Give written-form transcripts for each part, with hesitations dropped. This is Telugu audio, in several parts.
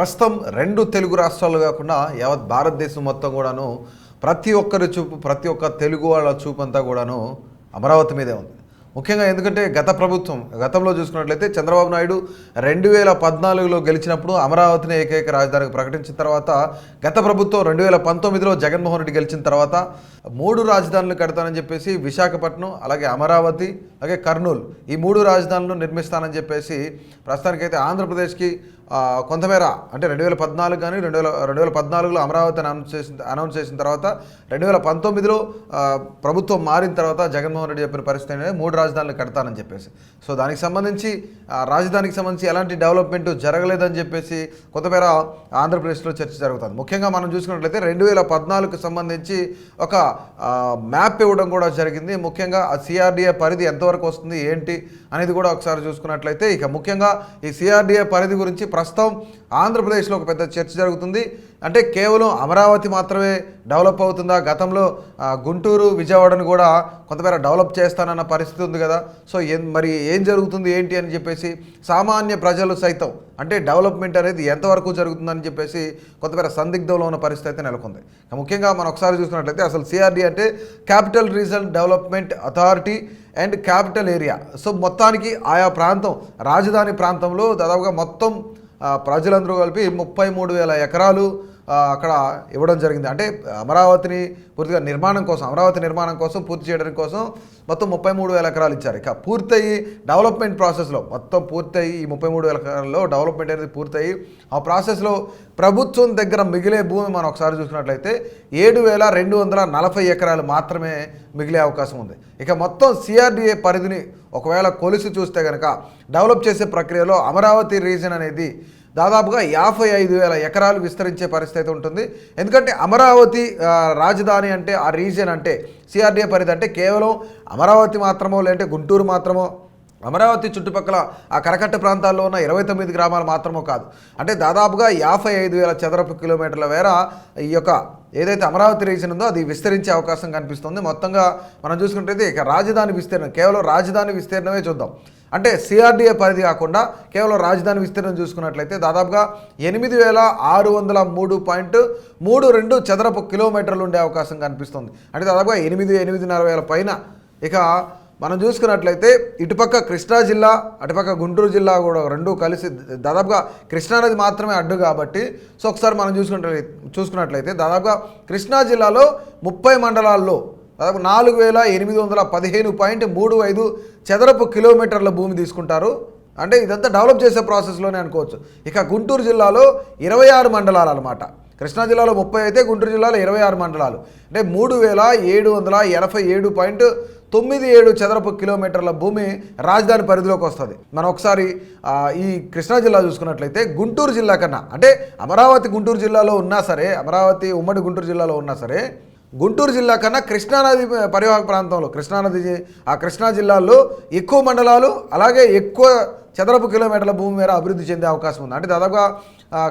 ప్రస్తుతం రెండు తెలుగు రాష్ట్రాలు కాకుండా యావత్ భారతదేశం మొత్తం కూడాను ప్రతి ఒక్కరి చూపు ప్రతి ఒక్క తెలుగు వాళ్ళ చూపు అంతా కూడాను అమరావతి మీదే ఉంది. ముఖ్యంగా ఎందుకంటే గతంలో చూసుకున్నట్లయితే చంద్రబాబు నాయుడు 2014లో గెలిచినప్పుడు అమరావతిని ఏకైక రాజధానికి ప్రకటించిన తర్వాత, గత ప్రభుత్వం 2019లో జగన్మోహన్ రెడ్డి గెలిచిన తర్వాత 3 రాజధానులు కడతానని చెప్పేసి విశాఖపట్నం, అలాగే అమరావతి, అలాగే కర్నూలు ఈ 3 రాజధానులు నిర్మిస్తానని చెప్పేసి ప్రస్తుతానికైతే ఆంధ్రప్రదేశ్కి కొంతమేర అంటే 2014 కానీ 2014లో అమరావతి అనౌన్స్ చేసిన తర్వాత 2019లో ప్రభుత్వం మారిన తర్వాత జగన్మోహన్ రెడ్డి చెప్పిన పరిస్థితి అనేది 3 రాజధానులు కడతానని చెప్పేసి. సో దానికి సంబంధించి రాజధానికి సంబంధించి ఎలాంటి డెవలప్మెంట్ జరగలేదని చెప్పేసి కొంతమేర ఆంధ్రప్రదేశ్లో చర్చ జరుగుతుంది. ముఖ్యంగా మనం చూసుకున్నట్లయితే 2014కు సంబంధించి ఒక మ్యాప్ ఇవ్వడం కూడా జరిగింది. ముఖ్యంగా ఆ సిఆర్డీఏ పరిధి ఎంతవరకు వస్తుంది ఏంటి అనేది కూడా ఒకసారి చూసుకున్నట్లయితే, ఇక ముఖ్యంగా ఈ సిఆర్డీఏ పరిధి గురించి ప్రస్తుతం ఆంధ్రప్రదేశ్లో ఒక పెద్ద చర్చ జరుగుతుంది. అంటే కేవలం అమరావతి మాత్రమే డెవలప్ అవుతుందా? గతంలో గుంటూరు, విజయవాడను కూడా కొంతమేర డెవలప్ చేస్తానన్న పరిస్థితి ఉంది కదా. సో మరి ఏం జరుగుతుంది ఏంటి అని చెప్పేసి సామాన్య ప్రజలు సైతం అంటే డెవలప్మెంట్ అనేది ఎంతవరకు జరుగుతుందని చెప్పేసి కొంతమేర సందిగ్ధంలో ఉన్న పరిస్థితి అయితే నెలకొంది. ముఖ్యంగా మనం ఒకసారి చూసుకున్నట్లయితే అసలు సిఆర్డీ అంటే capital region development authority and capital area. So మొత్తానికి ఆయా ప్రాంతం, రాజధాని ప్రాంతంలో దాదాపుగా మొత్తం ప్రజలందరూ కలిపి 33,000 ఎకరాలు అక్కడ ఇవ్వడం జరిగింది. అంటే అమరావతి నిర్మాణం కోసం పూర్తి చేయడానికి కోసం మొత్తం 33,000 ఎకరాలు ఇచ్చారు. ఇక పూర్తయి డెవలప్మెంట్ ప్రాసెస్లో మొత్తం పూర్తయి ఈ 33,000 ఎకరాల్లో డెవలప్మెంట్ అనేది పూర్తయి ఆ ప్రాసెస్లో ప్రభుత్వం దగ్గర మిగిలే భూమి మనం ఒకసారి చూసినట్లయితే 7,240 ఎకరాలు మాత్రమే మిగిలే అవకాశం ఉంది. ఇక మొత్తం సిఆర్డీఏ పరిధిని ఒకవేళ కొలిసి చూస్తే కనుక డెవలప్ చేసే ప్రక్రియలో అమరావతి రీజన్ అనేది దాదాపుగా 55,000 ఎకరాలు విస్తరించే పరిస్థితి ఉంటుంది. ఎందుకంటే అమరావతి రాజధాని అంటే ఆ రీజియన్ అంటే సిఆర్డీఏ పరిధి అంటే కేవలం అమరావతి మాత్రమో లేదంటే గుంటూరు మాత్రమో, అమరావతి చుట్టుపక్కల ఆ కరకట్ట ప్రాంతాల్లో ఉన్న 29 గ్రామాలు మాత్రమో కాదు. అంటే దాదాపుగా 55,000 చదరపు కిలోమీటర్ల మేర ఈ యొక్క ఏదైతే అమరావతి రీజన్ ఉందో అది విస్తరించే అవకాశం కనిపిస్తుంది. మొత్తంగా మనం చూసుకుంటే ఇక రాజధాని విస్తీర్ణం, కేవలం రాజధాని విస్తీర్ణమే చూద్దాం. అంటే సిఆర్డీఏ పరిధి కాకుండా కేవలం రాజధాని విస్తీర్ణం చూసుకున్నట్లయితే దాదాపుగా 8,603.32 చదరపు కిలోమీటర్లు ఉండే అవకాశం కనిపిస్తుంది. అంటే దాదాపుగా 8,40,000 పైన. ఇక మనం చూసుకున్నట్లయితే ఇటుపక్క కృష్ణా జిల్లా, అటుపక్క గుంటూరు జిల్లా కూడా రెండు కలిసి దాదాపుగా కృష్ణానది మాత్రమే అడ్డు కాబట్టి, సో ఒకసారి మనం చూసుకున్నట్లయితే దాదాపుగా కృష్ణా జిల్లాలో 30 మండలాల్లో దాదాపు 4,815.35 చదరపు కిలోమీటర్ల భూమి తీసుకుంటారు. అంటే ఇదంతా డెవలప్ చేసే ప్రాసెస్లోనే అనుకోవచ్చు. ఇక గుంటూరు జిల్లాలో 26 మండలాలు అనమాట. కృష్ణా జిల్లాలో 30 అయితే గుంటూరు జిల్లాలో 26 మండలాలు. అంటే 3,787.97 చదరపు కిలోమీటర్ల భూమి రాజధాని పరిధిలోకి వస్తుంది. మనం ఒకసారి ఈ కృష్ణా జిల్లా చూసుకున్నట్లయితే గుంటూరు జిల్లా కన్నా, అంటే అమరావతి గుంటూరు జిల్లాలో ఉన్నా సరే, అమరావతి ఉమ్మడి గుంటూరు జిల్లాలో ఉన్నా సరే, గుంటూరు జిల్లా కన్నా కృష్ణానది పరివాహక ప్రాంతంలో కృష్ణా జిల్లాలో ఎక్కువ మండలాలు, అలాగే ఎక్కువ చదరపు కిలోమీటర్ల భూమి మేర అభివృద్ధి చెందే అవకాశం ఉంది. అంటే దాదాపుగా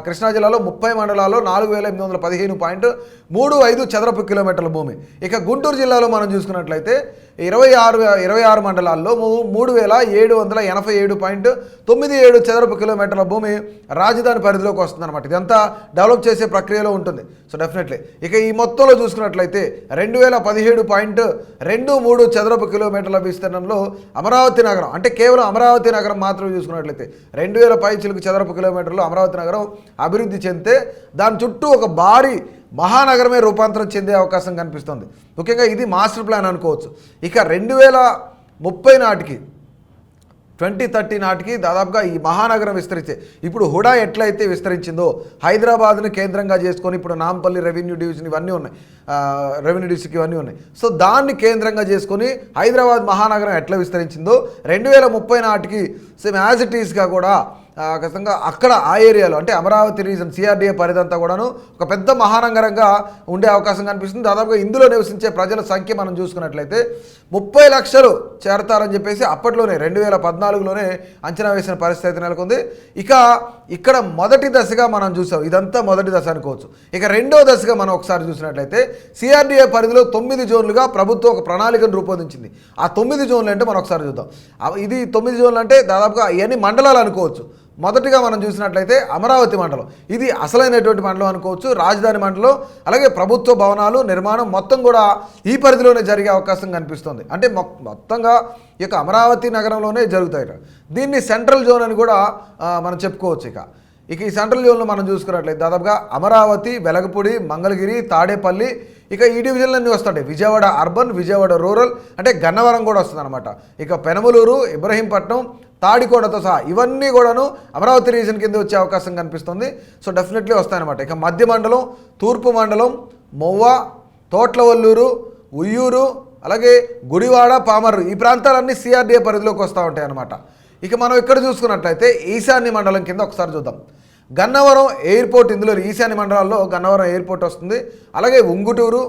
కృష్ణా జిల్లాలో 30 మండలాల్లో 4,815.35 చదరపు కిలోమీటర్ల భూమి. ఇక గుంటూరు జిల్లాలో మనం చూసుకున్నట్లయితే 26 మండలాల్లో 3,787.97 చదరపు కిలోమీటర్ల భూమి రాజధాని పరిధిలోకి వస్తుందన్నమాట. ఇదంతా డెవలప్ చేసే ప్రక్రియలో ఉంటుంది. సో డెఫినెట్లీ ఇక ఈ మొత్తంలో చూసుకున్నట్లయితే 2,017.23 చదరపు కిలోమీటర్ల విస్తీర్ణంలో అమరావతి నగరం, అంటే కేవలం అమరావతి నగరం మాత్రమే చూసుకున్నట్లయితే 2,000 పైచిలకు చదరపు కిలోమీటర్లు అమరావతి నగరం అభివృద్ధి చెందితే దాని చుట్టూ ఒక భారీ మహానగరమే రూపాంతరం చెందే అవకాశం కనిపిస్తుంది. ముఖ్యంగా ఇది మాస్టర్ ప్లాన్ అనుకోవచ్చు. ఇక 2030 నాటికి 2030 నాటికి దాదాపుగా ఈ మహానగరం విస్తరిస్తే, ఇప్పుడు హుడా ఎట్లయితే విస్తరించిందో హైదరాబాద్ను కేంద్రంగా చేసుకొని ఇప్పుడు నాంపల్లి రెవెన్యూ డివిజన్ ఇవన్నీ ఉన్నాయి, రెవెన్యూ డిస్ట్రిక్ట్ ఇవన్నీ ఉన్నాయి. సో దాన్ని కేంద్రంగా చేసుకొని హైదరాబాద్ మహానగరం ఎట్లా విస్తరించిందో 2030 నాటికి సేమ్ యాజ్ ఇట్ ఈస్గా కూడా ఖచ్చితంగా అక్కడ ఆ ఏరియాలో అంటే అమరావతి రీజన్ సిఆర్డీఏ పరిధంతా కూడాను ఒక పెద్ద మహానగరంగా ఉండే అవకాశం కనిపిస్తుంది. దాదాపుగా ఇందులో నివసించే ప్రజల సంఖ్య మనం చూసుకున్నట్లయితే 30 లక్షలు చేరతారని చెప్పేసి అప్పట్లోనే 2014లోనే అంచనా వేసిన పరిస్థితి నెలకొంది. ఇక ఇక్కడ మొదటి దశగా మనం చూసాం, ఇదంతా మొదటి దశ అనుకోవచ్చు. ఇక రెండో దశగా మనం ఒకసారి చూసినట్లయితే సిఆర్డీఏ పరిధిలో 9 జోన్లుగా ప్రభుత్వం ఒక ప్రణాళికను రూపొందించింది. ఆ 9 జోన్లు అంటే మనం ఒకసారి చూద్దాం. ఇది 9 జోన్లు అంటే దాదాపుగా ఇవన్నీ మండలాలు అనుకోవచ్చు. మొదటిగా మనం చూసినట్లయితే అమరావతి మండలం, ఇది అసలైనటువంటి మండలం అనుకోవచ్చు. రాజధాని మండలం, అలాగే ప్రభుత్వ భవనాలు నిర్మాణం మొత్తం కూడా ఈ పరిధిలోనే జరిగే అవకాశం కనిపిస్తుంది. అంటే మొత్తంగా ఈ యొక్క అమరావతి నగరంలోనే జరుగుతాయి. దీన్ని సెంట్రల్ జోన్ అని కూడా మనం చెప్పుకోవచ్చు. ఇక ఈ సెంట్రల్ జోన్లో మనం చూసుకున్నట్లయితే దాదాపుగా అమరావతి, వెలగపూడి, మంగళగిరి, తాడేపల్లి, ఇక ఈ డివిజన్లన్నీ వస్తాయి. విజయవాడ అర్బన్, విజయవాడ రూరల్, అంటే గన్నవరం కూడా వస్తుంది అనమాట. ఇక పెనమలూరు, ఇబ్రహీంపట్నం, తాడికోటతో సహా ఇవన్నీ కూడాను అమరావతి రీజన్ కింద వచ్చే అవకాశం కనిపిస్తుంది. సో డెఫినెట్లీ వస్తాయన్నమాట. ఇక మధ్య మండలం, తూర్పు మండలం, మొవ్వ, తోట్లవల్లూరు, ఉయ్యూరు, అలాగే గుడివాడ, పామర్రు, ఈ ప్రాంతాలన్నీ సిఆర్డీఏ పరిధిలోకి వస్తూ ఉంటాయి అన్నమాట. ఇక మనం ఇక్కడ చూసుకున్నట్లయితే ఈశాన్య మండలం కింద ఒకసారి చూద్దాం. గన్నవరం ఎయిర్పోర్ట్, ఇందులో ఈశాన్య మండలాల్లో గన్నవరం ఎయిర్పోర్ట్ వస్తుంది. అలాగే ఉంగుటూరు,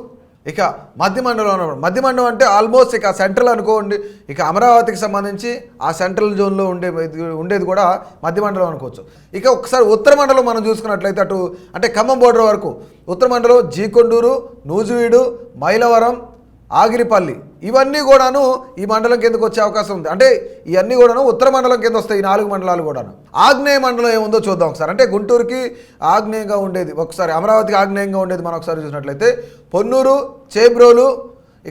ఇక మధ్య మండలం. మధ్య మండలం అంటే ఆల్మోస్ట్ ఇక సెంట్రల్ అనుకోండి. ఇక అమరావతికి సంబంధించి ఆ సెంట్రల్ జోన్లో ఉండేది కూడా మధ్య మండలం అనుకోవచ్చు. ఇక ఒకసారి ఉత్తర మండలం మనం చూసుకున్నట్లయితే అటు అంటే ఖమ్మం బోర్డర్ వరకు ఉత్తర మండలం జీకొండూరు, నూజివీడు, మైలవరం, ఆగిరిపల్లి, ఇవన్నీ కూడాను ఈ మండలం కిందకు వచ్చే అవకాశం ఉంది. అంటే ఇవన్నీ కూడాను ఉత్తర మండలం కింద వస్తాయి, ఈ 4 మండలాలు కూడాను. ఆగ్నేయ మండలం ఏముందో చూద్దాం ఒకసారి. అంటే గుంటూరుకి ఆగ్నేయంగా ఉండేది, ఒకసారి అమరావతికి ఆగ్నేయంగా ఉండేది మనం ఒకసారి చూసినట్లయితే పొన్నూరు, చేబ్రోలు,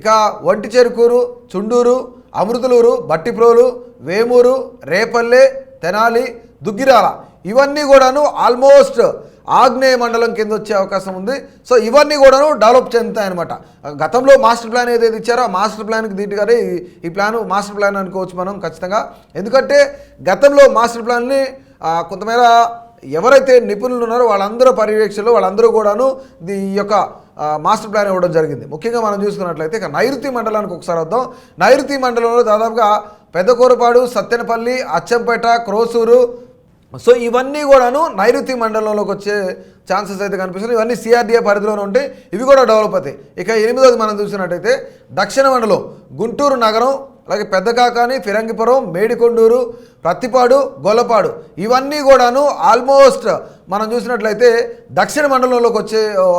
ఇక వంటి చెరుకూరు, చుండూరు, అమృతలూరు, బట్టిప్రోలు, వేమూరు, రేపల్లె, తెనాలి, దుగ్గిరాల, ఇవన్నీ కూడాను ఆల్మోస్ట్ ఆగ్నేయ మండలం కింద వచ్చే అవకాశం ఉంది. సో ఇవన్నీ కూడాను డెవలప్ చెందుతాయన్నమాట. గతంలో మాస్టర్ ప్లాన్ ఏదైతే ఇచ్చారో ఆ మాస్టర్ ప్లాన్కి దీటుగానే ఈ ప్లాన్ మాస్టర్ ప్లాన్ అనుకోవచ్చు మనం ఖచ్చితంగా. ఎందుకంటే గతంలో మాస్టర్ ప్లాన్ని కొంతమేర ఎవరైతే నిపుణులు ఉన్నారో వాళ్ళందరూ పర్యవేక్షణలో వాళ్ళందరూ కూడాను ఈ యొక్క మాస్టర్ ప్లాన్ ఇవ్వడం జరిగింది. ముఖ్యంగా మనం చూసుకున్నట్లయితే ఇక నైరుతి మండలానికి ఒకసారి వద్దాం. నైరుతి మండలంలో దాదాపుగా పెద్దకూరపాడు, సత్తెనపల్లి, అచ్చంపేట, క్రోసూరు, సో ఇవన్నీ కూడాను నైరుతి మండలంలోకి వచ్చే ఛాన్సెస్ అయితే కనిపిస్తుంది. ఇవన్నీ సిఆర్డీఏ పరిధిలోనే ఉంటాయి, ఇవి కూడా డెవలప్ అవుతాయి. ఇక 8వది మనం చూసినట్టయితే దక్షిణ మండలం గుంటూరు నగరం, అలాగే పెద్దకాకాని, ఫిరంగిపురం, మేడికొండూరు, ప్రత్తిపాడు, గొల్లపాడు, ఇవన్నీ కూడాను ఆల్మోస్ట్ మనం చూసినట్లయితే దక్షిణ మండలంలోకి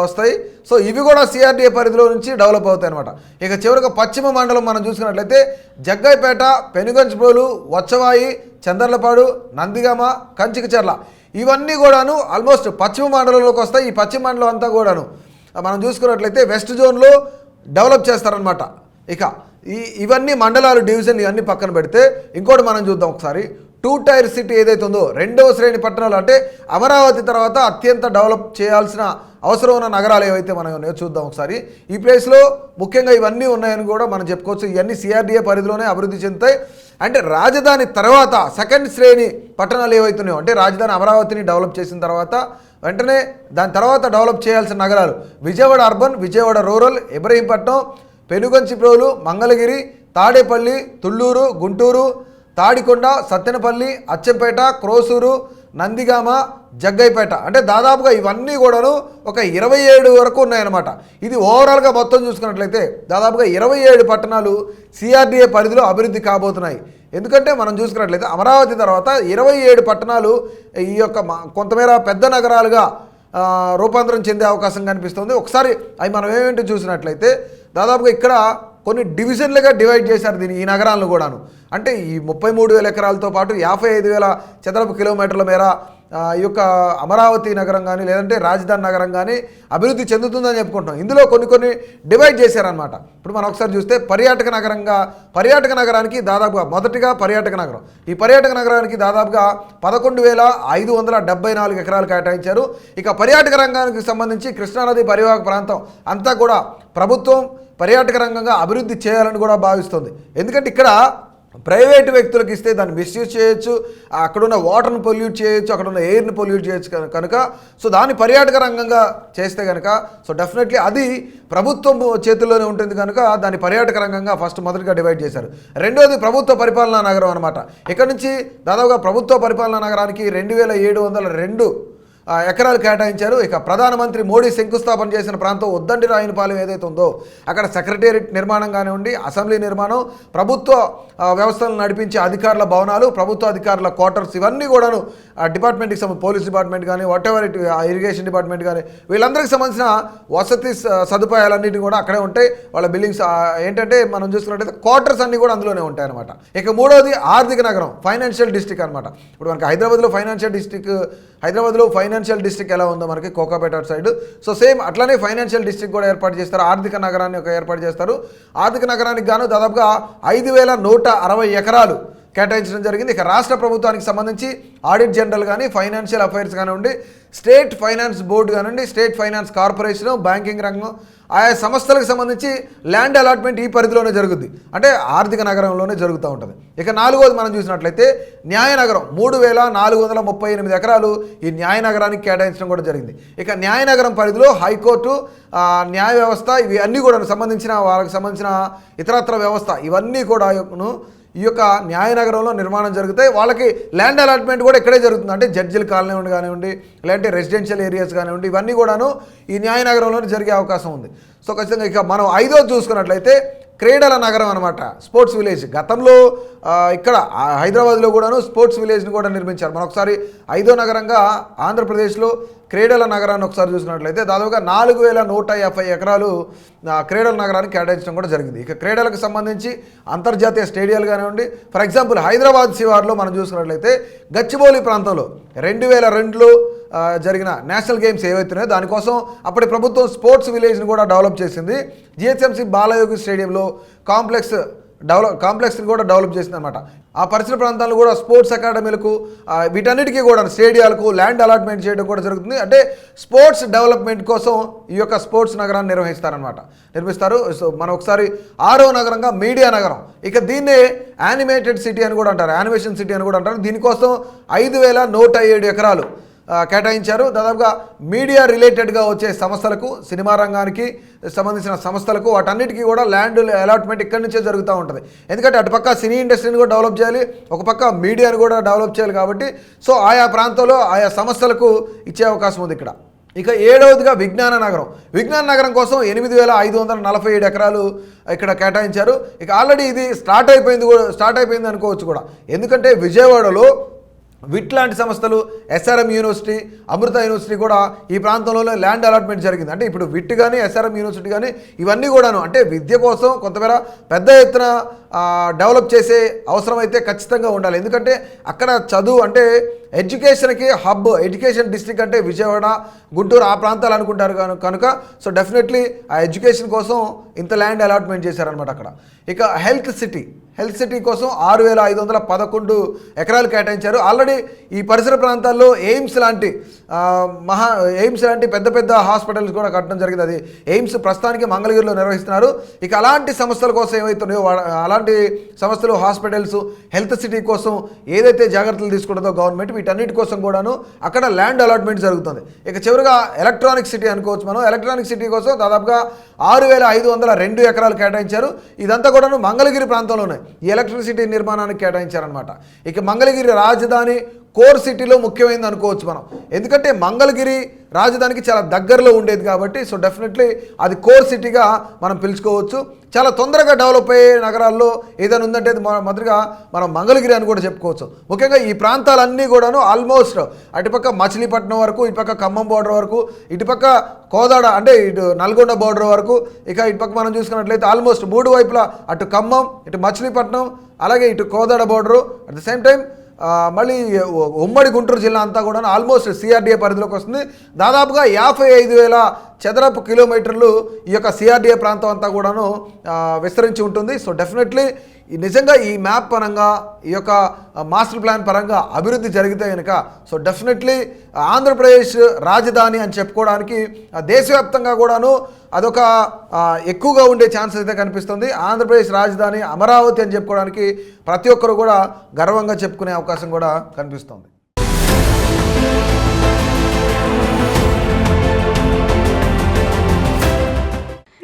వస్తాయి. సో ఇవి కూడా సిఆర్డీఏ పరిధిలో నుంచి డెవలప్ అవుతాయి అనమాట. ఇక చివరిగా పశ్చిమ మండలం మనం చూసుకున్నట్లయితే జగ్గైపేట, పెనుగంచిప్రోలు, వచ్చవాయి, చందర్లపాడు, నందిగామ, కంచికచర్ల, ఇవన్నీ కూడాను ఆల్మోస్ట్ పశ్చిమ మండలంలోకి వస్తాయి. ఈ పశ్చిమ మండలం అంతా కూడాను మనం చూసుకున్నట్లయితే వెస్ట్ జోన్లో డెవలప్ చేస్తారనమాట. ఇక ఇవన్నీ మండలాలు, డివిజన్లు ఇవన్నీ పక్కన పెడితే ఇంకోటి మనం చూద్దాం ఒకసారి. 2 టైర్ సిటీ ఏదైతే ఉందో, 2వ శ్రేణి పట్టణాలు, అంటే అమరావతి తర్వాత అత్యంత డెవలప్ చేయాల్సిన అవసరం ఉన్న నగరాలు ఏవైతే మనం చూద్దాం ఒకసారి. ఈ ప్లేస్లో ముఖ్యంగా ఇవన్నీ ఉన్నాయని కూడా మనం చెప్పుకోవచ్చు. ఇవన్నీ సిఆర్డీఏ పరిధిలోనే అభివృద్ధి చెందుతాయి. అంటే రాజధాని తర్వాత 2వ శ్రేణి పట్టణాలు ఏవైతున్నాయో, అంటే రాజధాని అమరావతిని డెవలప్ చేసిన తర్వాత వెంటనే దాని తర్వాత డెవలప్ చేయాల్సిన నగరాలు విజయవాడ అర్బన్, విజయవాడ రూరల్, ఇబ్రహీంపట్నం, పెనుగంచిప్రోలు, మంగళగిరి, తాడేపల్లి, తుళ్ళూరు, గుంటూరు, తాడికొండ, సత్తెనపల్లి, అచ్చంపేట, క్రోసూరు, నందిగామ, జగ్గైపేట, అంటే దాదాపుగా ఇవన్నీ కూడాను ఒక 27 వరకు ఉన్నాయన్నమాట. ఇది ఓవరాల్గా మొత్తం చూసుకున్నట్లయితే దాదాపుగా 27 పట్టణాలు సిఆర్డీఏ పరిధిలో అభివృద్ధి కాబోతున్నాయి. ఎందుకంటే మనం చూసుకున్నట్లయితే అమరావతి తర్వాత 27 పట్టణాలు ఈ యొక్క కొంతమేర పెద్ద నగరాలుగా రూపాంతరం చెందే అవకాశం కనిపిస్తుంది. ఒకసారి అవి మనం ఏమేంటో చూసినట్లయితే దాదాపుగా ఇక్కడ కొన్ని డివిజన్లుగా డివైడ్ చేశారు దీన్ని, ఈ నగరాలను కూడాను. అంటే ఈ 33,000 ఎకరాలతో పాటు 55,000 చదరపు కిలోమీటర్ల మేర ఈ యొక్క అమరావతి నగరం కానీ లేదంటే రాజధాని నగరం కానీ అభివృద్ధి చెందుతుందని చెప్పుకుంటాం. ఇందులో కొన్ని డివైడ్ చేశారనమాట. ఇప్పుడు మనం ఒకసారి చూస్తే పర్యాటక నగరానికి దాదాపుగా మొదటిగా పర్యాటక నగరం, ఈ పర్యాటక నగరానికి దాదాపుగా 11,574 ఎకరాలు కేటాయించారు. ఇక పర్యాటక రంగానికి సంబంధించి కృష్ణానది పరివాహక ప్రాంతం అంతా కూడా ప్రభుత్వం పర్యాటక రంగంగా అభివృద్ధి చేయాలని కూడా భావిస్తుంది. ఎందుకంటే ఇక్కడ ప్రైవేటు వ్యక్తులకు ఇస్తే దాన్ని మిస్యూజ్ చేయొచ్చు, అక్కడున్న వాటర్ని పొల్యూట్ చేయొచ్చు, అక్కడున్న ఎయిర్ని పొల్యూట్ చేయొచ్చు కనుక సో దాన్ని పర్యాటక రంగంగా చేస్తే కనుక సో డెఫినెట్లీ అది ప్రభుత్వం చేతుల్లోనే ఉంటుంది కనుక దాన్ని పర్యాటక రంగంగా మొదటిగా డివైడ్ చేశారు. రెండోది ప్రభుత్వ పరిపాలనా నగరం అనమాట. ఇక్కడ నుంచి దాదాపుగా ప్రభుత్వ పరిపాలనా నగరానికి 2,702 ఎకరాలు కేటాయించారు. ఇక ప్రధానమంత్రి మోడీ శంకుస్థాపన చేసిన ప్రాంతం ఉద్దండి రాయనపాలెం ఏదైతే ఉందో అక్కడ సెక్రటేరియట్ నిర్మాణం కానివ్వండి, అసెంబ్లీ నిర్మాణం, ప్రభుత్వ వ్యవస్థలను నడిపించే అధికారుల భవనాలు, ప్రభుత్వ అధికారుల క్వార్టర్స్, ఇవన్నీ కూడాను డిపార్ట్మెంట్కి సంబంధించి పోలీస్ డిపార్ట్మెంట్ కానీ వాటెవర్ ఇరిగేషన్ డిపార్ట్మెంట్ కానీ వీళ్ళందరికీ సంబంధించిన వసతి సదుపాయాలన్నిటి కూడా అక్కడే ఉంటాయి. వాళ్ళ బిల్డింగ్స్ ఏంటంటే మనం చూసుకున్నట్టయితే క్వార్టర్స్ అన్నీ కూడా అందులోనే ఉంటాయి అనమాట. ఇక మూడోది ఆర్థిక నగరం, ఫైనాన్షియల్ డిస్ట్రిక్ట్ అనమాట. ఇప్పుడు మనకి హైదరాబాద్లో ఫైనాన్షియల్ డిస్ట్రిక్ట్ ఎలా ఉందో మనకి కోకాపేట సైడ్, సో సేమ్ అట్లానే ఫైనాన్షియల్ డిస్ట్రిక్ట్ కూడా ఏర్పాటు చేస్తారు. ఆర్థిక నగరాన్ని ఏర్పాటు చేస్తారు. ఆర్థిక నగరానికి గాను దాదాపుగా 5,160 ఎకరాలు కేటాయించడం జరిగింది. ఇక రాష్ట్ర ప్రభుత్వానికి సంబంధించి ఆడిట్ జనరల్ కానీ, ఫైనాన్షియల్ అఫైర్స్ కానివ్వండి, స్టేట్ ఫైనాన్స్ బోర్డు కానివ్వండి, స్టేట్ ఫైనాన్స్ కార్పొరేషను, బ్యాంకింగ్ రంగం, ఆయా సంస్థలకు సంబంధించి ల్యాండ్ అలాట్మెంట్ ఈ పరిధిలోనే జరుగుద్ది, అంటే ఆర్థిక నగరంలోనే జరుగుతూ ఉంటుంది. ఇక నాలుగోది మనం చూసినట్లయితే న్యాయనగరం, 3,438 ఎకరాలు ఈ న్యాయనగరానికి కేటాయించడం కూడా జరిగింది. ఇక న్యాయనగరం పరిధిలో హైకోర్టు, న్యాయ వ్యవస్థ, ఇవి అన్నీ కూడా సంబంధించిన వాళ్ళకి సంబంధించిన ఇతరత్ర వ్యవస్థ ఇవన్నీ కూడా ఈ యొక్క న్యాయనగరంలో నిర్మాణం జరుగుతాయి. వాళ్ళకి ల్యాండ్ అలాట్మెంట్ కూడా ఇక్కడే జరుగుతుంది, అంటే జడ్జిల కాలనీ కానివ్వండి, లేదంటే రెసిడెన్షియల్ ఏరియాస్ కానివ్వండి, ఇవన్నీ కూడాను ఈ న్యాయనగరంలోనే జరిగే అవకాశం ఉంది. సో ఖచ్చితంగా ఇక మనం 5వ చూసుకున్నట్లయితే క్రీడల నగరం అనమాట, స్పోర్ట్స్ విలేజ్. గతంలో ఇక్కడ హైదరాబాద్లో కూడాను స్పోర్ట్స్ విలేజ్ని కూడా నిర్మించారు. మనం ఒకసారి 5వ నగరంగా ఆంధ్రప్రదేశ్లో క్రీడల నగరాన్ని ఒకసారి చూసినట్లయితే దాదాపుగా 4,150 ఎకరాలు క్రీడల నగరానికి కేటాయించడం కూడా జరిగింది. ఇక క్రీడలకు సంబంధించి అంతర్జాతీయ స్టేడియాలు కానివ్వండి, ఫర్ ఎగ్జాంపుల్ హైదరాబాద్ శివార్లో మనం చూసుకున్నట్లయితే గచ్చిబౌలి ప్రాంతంలో 2002లో జరిగిన నేషనల్ గేమ్స్ ఏవైతున్నాయో దానికోసం అప్పటి ప్రభుత్వం స్పోర్ట్స్ విలేజ్ని కూడా డెవలప్ చేసింది. జిహెచ్ఎంసీ బాలయోగి స్టేడియంలో కాంప్లెక్స్ని కూడా డెవలప్ చేసింది అనమాట. ఆ పరిసర ప్రాంతాల్లో కూడా స్పోర్ట్స్ అకాడమీలకు, వీటన్నిటికీ కూడా స్టేడియాలకు ల్యాండ్ అలాట్మెంట్ చేయడం కూడా జరుగుతుంది. అంటే స్పోర్ట్స్ డెవలప్మెంట్ కోసం ఈ యొక్క స్పోర్ట్స్ నగరాన్ని నిర్మిస్తారు. సో మనం ఒకసారి 6వ నగరంగా మీడియా నగరం. ఇక దీన్నే యానిమేటెడ్ సిటీ అని కూడా అంటారు, యానిమేషన్ సిటీ అని కూడా అంటారు. దీనికోసం 5,107 ఎకరాలు కేటాయించారు. దాదాపుగా మీడియా రిలేటెడ్గా వచ్చే సంస్థలకు, సినిమా రంగానికి సంబంధించిన సంస్థలకు, వాటన్నిటికీ కూడా ల్యాండ్ అలాట్మెంట్ ఇక్కడి నుంచే జరుగుతూ ఉంటుంది. ఎందుకంటే అటుపక్క సినీ ఇండస్ట్రీని కూడా డెవలప్ చేయాలి, ఒక పక్క మీడియాని కూడా డెవలప్ చేయాలి. కాబట్టి సో ఆయా ప్రాంతంలో ఆయా సంస్థలకు ఇచ్చే అవకాశం ఉంది ఇక్కడ. ఇక 7వదిగా విజ్ఞాన నగరం. విజ్ఞాన నగరం కోసం 8,547 ఎకరాలు ఇక్కడ కేటాయించారు. ఇక ఆల్రెడీ ఇది స్టార్ట్ అయిపోయింది అనుకోవచ్చు కూడా. ఎందుకంటే విజయవాడలో విట్ లాంటి సంస్థలు, ఎస్ఆర్ఎం యూనివర్సిటీ, అమృత యూనివర్సిటీ కూడా ఈ ప్రాంతంలో ల్యాండ్ అలాట్మెంట్ జరిగింది. అంటే ఇప్పుడు విట్ కానీ, ఎస్ఆర్ఎం యూనివర్సిటీ కానీ ఇవన్నీ కూడాను అంటే విద్య కోసం కొంతమేర పెద్ద ఎత్తున డెవలప్ చేసే అవసరం అయితే ఖచ్చితంగా ఉండాలి. ఎందుకంటే అక్కడ చదువు అంటే ఎడ్యుకేషన్కి హబ్, ఎడ్యుకేషన్ డిస్ట్రిక్ట్ అంటే విజయవాడ, గుంటూరు ఆ ప్రాంతాలు అనుకుంటారు కనుక సో డెఫినెట్లీ ఆ ఎడ్యుకేషన్ కోసం ఇంత ల్యాండ్ అలాట్మెంట్ చేశారనమాట అక్కడ. ఇక హెల్త్ సిటీ కోసం 6,511 ఎకరాలు కేటాయించారు. ఆల్రెడీ ఈ పరిసర ప్రాంతాల్లో ఎయిమ్స్ లాంటి పెద్ద పెద్ద హాస్పిటల్స్ కూడా కట్టడం జరిగింది. అది ఎయిమ్స్ ప్రస్తుతానికి మంగళగిరిలో నిర్వహిస్తున్నారు. ఇక అలాంటి సంస్థల కోసం ఏవైతున్నాయో అలాంటి సంస్థలు, హాస్పిటల్స్, హెల్త్ సిటీ కోసం ఏదైతే జాగ్రత్తలు తీసుకుంటుందో గవర్నమెంట్, వీటన్నిటి కోసం కూడాను అక్కడ ల్యాండ్ అలాట్మెంట్ జరుగుతుంది. ఇక చివరిగా ఎలక్ట్రానిక్ సిటీ అనుకోవచ్చు మనం. ఎలక్ట్రానిక్ సిటీ కోసం దాదాపుగా 6,502 ఎకరాలు కేటాయించారు. ఇదంతా కూడాను మంగళగిరి ప్రాంతంలోనే ఈ ఎలక్ట్రిసిటీ నిర్మాణానికి కేటాయించారనమాట. ఇక మంగళగిరి రాజధాని కోర్ సిటీలో ముఖ్యమైనది అనుకోవచ్చు మనం. ఎందుకంటే మంగళగిరి రాజధానికి చాలా దగ్గరలో ఉండేది కాబట్టి సో డెఫినెట్లీ అది కోర్ సిటీగా మనం పిలుచుకోవచ్చు. చాలా తొందరగా డెవలప్ అయ్యే నగరాల్లో ఏదైనా ఉందంటే మొదటిగా మనం మంగళగిరి అని కూడా చెప్పుకోవచ్చు. ముఖ్యంగా ఈ ప్రాంతాలన్నీ కూడాను ఆల్మోస్ట్ అటుపక్క మచిలీపట్నం వరకు, ఇటుపక్క ఖమ్మం బోర్డర్ వరకు, ఇటుపక్క కోదాడ అంటే ఇటు నల్గొండ బోర్డర్ వరకు, ఇక ఇటుపక్క మనం చూసుకున్నట్లయితే ఆల్మోస్ట్ 3 వైపులా అటు ఖమ్మం, ఇటు మచిలీపట్నం, అలాగే ఇటు Kodad border, at the same time మళ్ళీ ఉమ్మడి గుంటూరు జిల్లా అంతా కూడా ఆల్మోస్ట్ సిఆర్డీఏ పరిధిలోకి వస్తుంది. దాదాపుగా 55,000 చదరపు కిలోమీటర్లు ఈ యొక్క సిఆర్డీఏ ప్రాంతం అంతా కూడాను విస్తరించి ఉంటుంది. సో డెఫినెట్లీ నిజంగా ఈ మ్యాప్ పరంగా, ఈ యొక్క మాస్టర్ ప్లాన్ పరంగా అభివృద్ధి జరిగితే కనుక సో డెఫినెట్లీ ఆంధ్రప్రదేశ్ రాజధాని అని చెప్పుకోవడానికి దేశవ్యాప్తంగా కూడాను అదొక ఎక్కువగా ఉండే ఛాన్స్ అయితే కనిపిస్తుంది. ఆంధ్రప్రదేశ్ రాజధాని అమరావతి అని చెప్పుకోవడానికి ప్రతి ఒక్కరు కూడా గర్వంగా చెప్పుకునే అవకాశం కూడా కనిపిస్తుంది.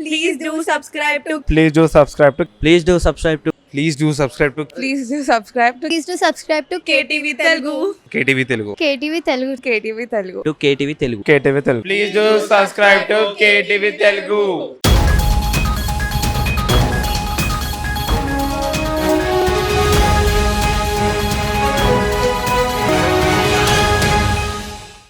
Please do subscribe to Please do subscribe to Please do subscribe to Please do subscribe to KTV Telugu. KTV Telugu. KTV Telugu. KTV Telugu. to KTV Telugu. KTV Telugu. Please do subscribe to KTV Telugu.